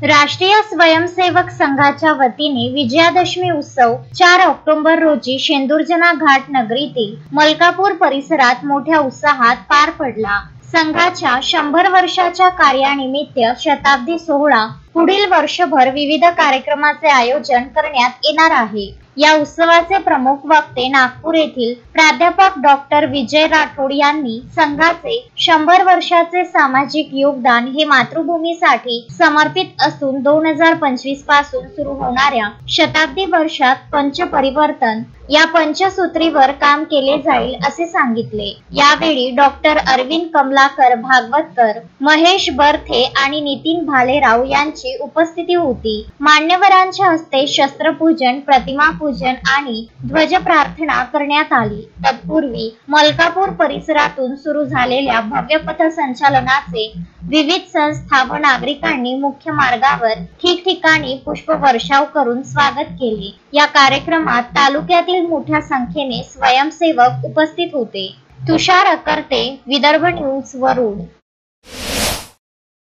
राष्ट्रीय स्वयंसेवक संघाच्या वतीने विजयादशमी उत्सव 4 ऑक्टोबर रोजी शेंदुर्जना घाट नगरीतील मलकापूर परिसरात मोठ्या उत्साहात पार पडला। संघाच्या 100 वर्षाच्या कार्यानिमित्त शताब्दी सोहळा पुढील वर्षभर विविध कार्यक्रमाचे आयोजन करण्यात येणार आहे। या उत्सवाचे प्रमुख वक्ते नागपूर येथील प्राध्यापक डॉक्टर विजय राठोड यांनी संघाचे 100 वर्षाचे सामाजिक योगदान हे मातृभूमीसाठी समर्पित असून 2025 पासून सुरू होणाऱ्या शताब्दी वर्षात पंचपरिवर्तन या पंचसूत्रीवर काम केले जाईल असे सांगितले। यावेळी डॉक्टर अरविंद कमलाकर भागवतकर, महेश बर्थे आणि नितीन भालेराव यांची उपस्थिती होती। मान्यवरांच्या हस्ते शस्त्रपूजन, प्रतिमा पूजन आणि ध्वज प्रार्थना करण्यात आली। तत्पूर्वी मलकापूर परिसरातून सुरू झालेल्या भव्य पथसंचलनाचे विविध संस्था व नागरिकांनी मुख्य मार्गावर ठिकठिकाणी पुष्पवर्षाव करून स्वागत केले। या कार्यक्रमात तालुक्यातील मोठ्या संख्येने स्वयंसेवक उपस्थित होते। तुषार अकर्ते, विदर्भ न्यूज, वरुड।